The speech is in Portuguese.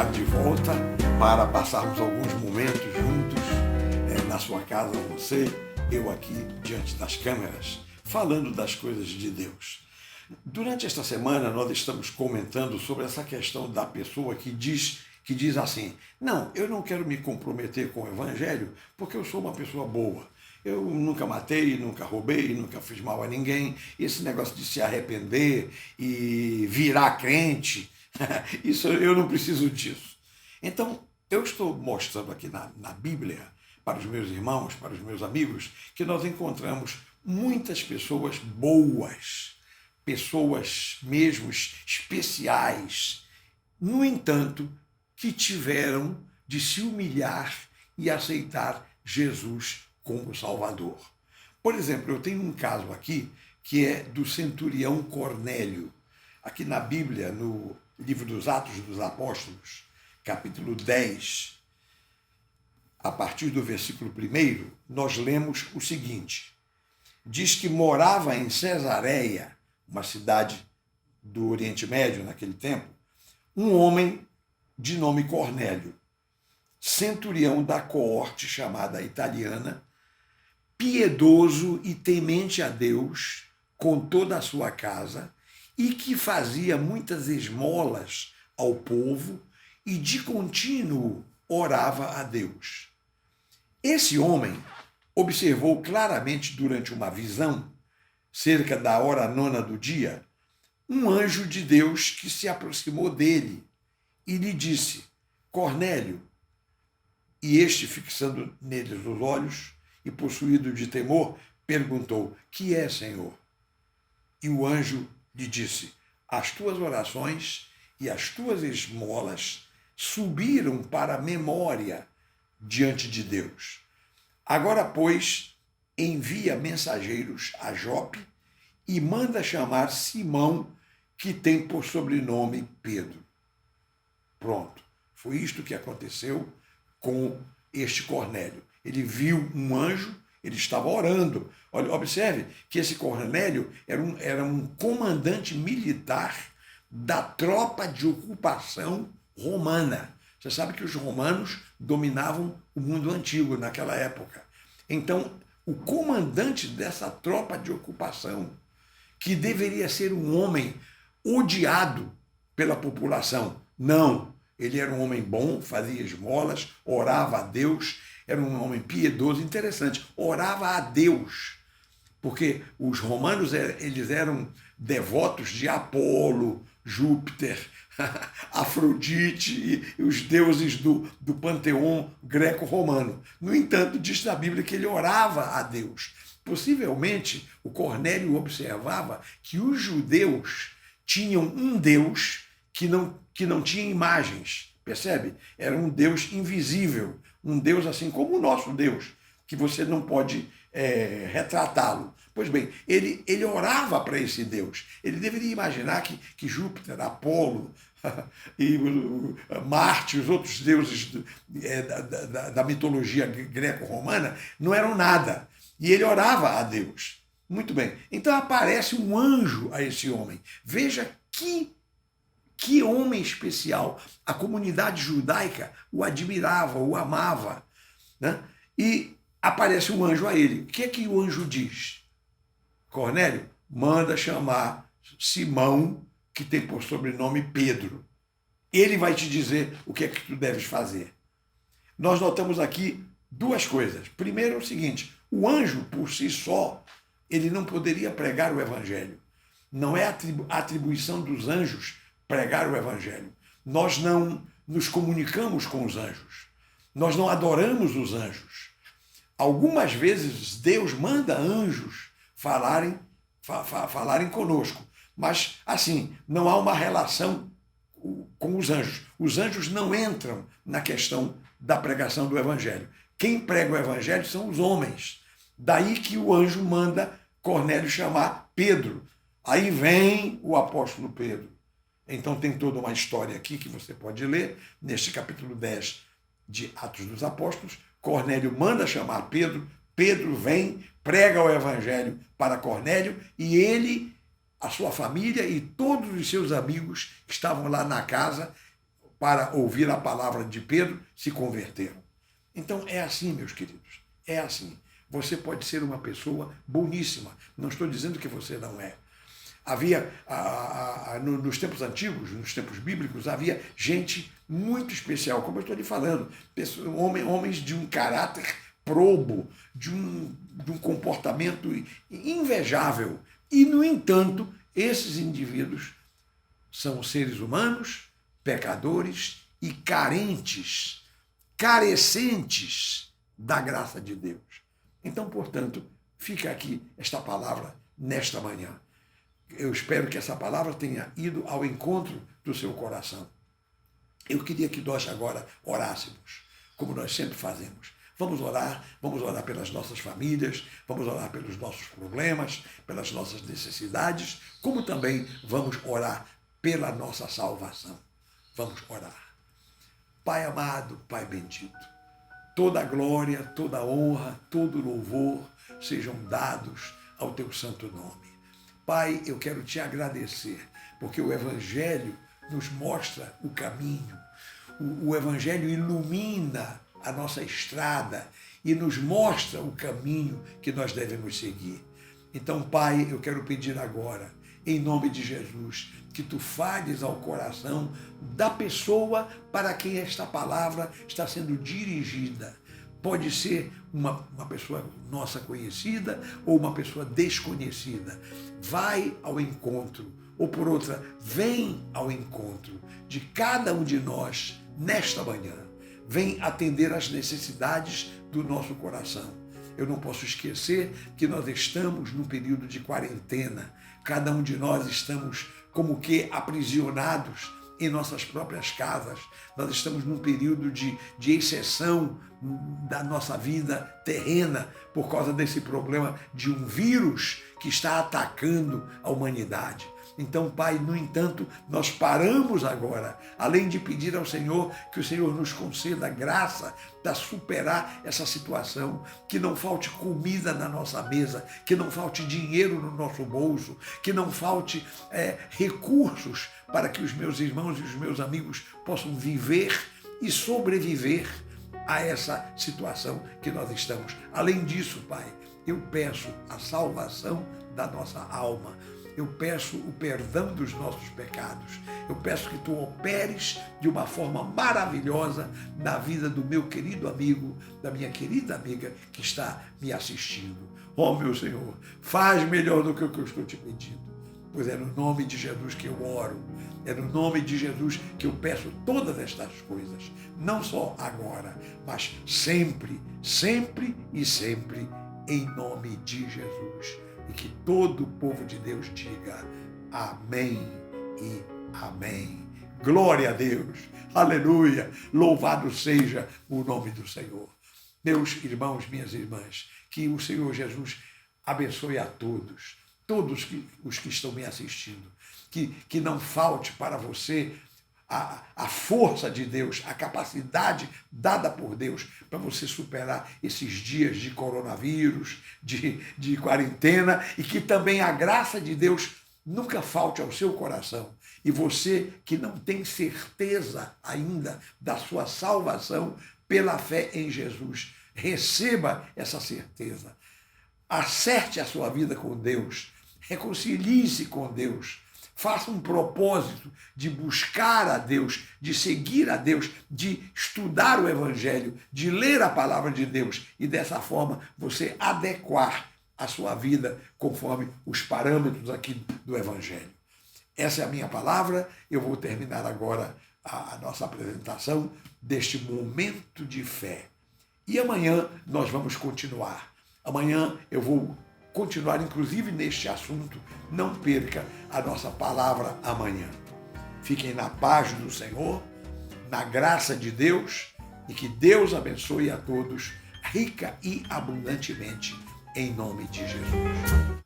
estar de volta para passarmos alguns momentos juntos na sua casa, você, eu aqui diante das câmeras, falando das coisas de Deus. Durante esta semana nós estamos comentando sobre essa questão da pessoa que diz assim: não, eu não quero me comprometer com o Evangelho porque eu sou uma pessoa boa. Eu nunca matei, nunca roubei, nunca fiz mal a ninguém. Esse negócio de se arrepender e virar crente, isso eu não preciso disso. Então, eu estou mostrando aqui na Bíblia, para os meus irmãos, para os meus amigos, que nós encontramos muitas pessoas boas, pessoas mesmo especiais, no entanto, que tiveram de se humilhar e aceitar Jesus como Salvador. Por exemplo, eu tenho um caso aqui que é do centurião Cornélio. Aqui na Bíblia, no livro dos Atos dos Apóstolos, capítulo 10, a partir do versículo 1, nós lemos o seguinte: diz que morava em Cesareia, uma cidade do Oriente Médio naquele tempo, um homem de nome Cornélio, centurião da coorte chamada italiana, piedoso e temente a Deus com toda a sua casa, e que fazia muitas esmolas ao povo e de contínuo orava a Deus. Esse homem observou claramente durante uma visão, cerca da hora 9 do dia, um anjo de Deus que se aproximou dele e lhe disse: Cornélio. E este, fixando neles os olhos e possuído de temor, perguntou: que é, Senhor? E o anjo lhe disse: as tuas orações e as tuas esmolas subiram para a memória diante de Deus. Agora, pois, envia mensageiros a Jope e manda chamar Simão, que tem por sobrenome Pedro. Pronto, foi isto que aconteceu com este Cornélio. Ele viu um anjo, ele estava orando. Olha, observe que esse Cornélio era um comandante militar da tropa de ocupação romana. Você sabe que os romanos dominavam o mundo antigo naquela época. Então, o comandante dessa tropa de ocupação, que deveria ser um homem odiado pela população, não. Ele era um homem bom, fazia esmolas, orava a Deus, era um homem piedoso, interessante, orava a Deus, porque os romanos eles eram devotos de Apolo, Júpiter, Afrodite e os deuses do panteão greco-romano. No entanto, diz na Bíblia que ele orava a Deus. Possivelmente, o Cornélio observava que os judeus tinham um Deus que não tinha imagens, percebe? Era um Deus invisível, um Deus assim como o nosso Deus, que você não pode retratá-lo. Pois bem, ele orava para esse Deus. Ele deveria imaginar que Júpiter, Apolo e Marte, os outros deuses da mitologia greco-romana, não eram nada. E ele orava a Deus. Muito bem. Então aparece um anjo a esse homem. Veja que homem especial. A comunidade judaica o admirava, o amava, né? E aparece um anjo a ele. O que é que o anjo diz? Cornélio, manda chamar Simão, que tem por sobrenome Pedro. Ele vai te dizer o que é que tu deves fazer. Nós notamos aqui duas coisas. Primeiro é o seguinte: o anjo, por si só, ele não poderia pregar o evangelho. Não é atribuição dos anjos pregar o evangelho. Nós não nos comunicamos com os anjos. Nós não adoramos os anjos. Algumas vezes Deus manda anjos falarem conosco, mas assim, não há uma relação com os anjos. Os anjos não entram na questão da pregação do evangelho. Quem prega o evangelho são os homens. Daí que o anjo manda Cornélio chamar Pedro. Aí vem o apóstolo Pedro. Então tem toda uma história aqui que você pode ler, neste capítulo 10 de Atos dos Apóstolos. Cornélio manda chamar Pedro, Pedro vem, prega o evangelho para Cornélio, e ele, a sua família e todos os seus amigos estavam lá na casa para ouvir a palavra de Pedro, se converteram. Então é assim, meus queridos, é assim. Você pode ser uma pessoa boníssima, não estou dizendo que você não é. Havia, nos tempos antigos, nos tempos bíblicos, havia gente muito especial, como eu estou lhe falando, homens de um caráter probo, de um comportamento invejável. E, no entanto, esses indivíduos são seres humanos, pecadores e carentes, carecentes da graça de Deus. Então, portanto, fica aqui esta palavra nesta manhã. Eu espero que essa palavra tenha ido ao encontro do seu coração. Eu queria que nós agora orássemos, como nós sempre fazemos. Vamos orar pelas nossas famílias, vamos orar pelos nossos problemas, pelas nossas necessidades, como também vamos orar pela nossa salvação. Vamos orar. Pai amado, Pai bendito, toda a glória, toda a honra, todo o louvor sejam dados ao teu santo nome. Pai, eu quero te agradecer, porque o Evangelho nos mostra o caminho, o Evangelho ilumina a nossa estrada e nos mostra o caminho que nós devemos seguir. Então, Pai, eu quero pedir agora, em nome de Jesus, que tu fales ao coração da pessoa para quem esta palavra está sendo dirigida. Pode ser uma pessoa nossa conhecida ou uma pessoa desconhecida. Vai ao encontro, ou por outra, vem ao encontro de cada um de nós nesta manhã. Vem atender às necessidades do nosso coração. Eu não posso esquecer que nós estamos num período de quarentena. Cada um de nós estamos como que aprisionados em nossas próprias casas. Nós estamos num período de exceção da nossa vida terrena por causa desse problema de um vírus que está atacando a humanidade. Então, Pai, no entanto, nós paramos agora, além de pedir ao Senhor que o Senhor nos conceda graça para superar essa situação, que não falte comida na nossa mesa, que não falte dinheiro no nosso bolso, que não falte recursos para que os meus irmãos e os meus amigos possam viver e sobreviver a essa situação que nós estamos. Além disso, Pai, eu peço a salvação da nossa alma. Eu peço o perdão dos nossos pecados. Eu peço que tu operes de uma forma maravilhosa na vida do meu querido amigo, da minha querida amiga que está me assistindo. Oh, meu Senhor, faz melhor do que o que eu estou te pedindo, pois é no nome de Jesus que eu oro. É no nome de Jesus que eu peço todas estas coisas, não só agora, mas sempre, sempre e sempre, em nome de Jesus. E que todo o povo de Deus diga amém e amém. Glória a Deus, aleluia, louvado seja o nome do Senhor. Meus irmãos, minhas irmãs, que o Senhor Jesus abençoe a todos os que estão me assistindo, que não falte para você a força de Deus, a capacidade dada por Deus para você superar esses dias de coronavírus, de quarentena, e que também a graça de Deus nunca falte ao seu coração. E você que não tem certeza ainda da sua salvação pela fé em Jesus, receba essa certeza. Acerte a sua vida com Deus, reconcilie-se com Deus. Faça um propósito de buscar a Deus, de seguir a Deus, de estudar o Evangelho, de ler a palavra de Deus e dessa forma você adequar a sua vida conforme os parâmetros aqui do Evangelho. Essa é a minha palavra. Eu vou terminar agora a nossa apresentação deste momento de fé. E amanhã nós vamos continuar. Amanhã eu vou continuar, inclusive, neste assunto. Não perca a nossa palavra amanhã. Fiquem na paz do Senhor, na graça de Deus, e que Deus abençoe a todos rica e abundantemente, em nome de Jesus.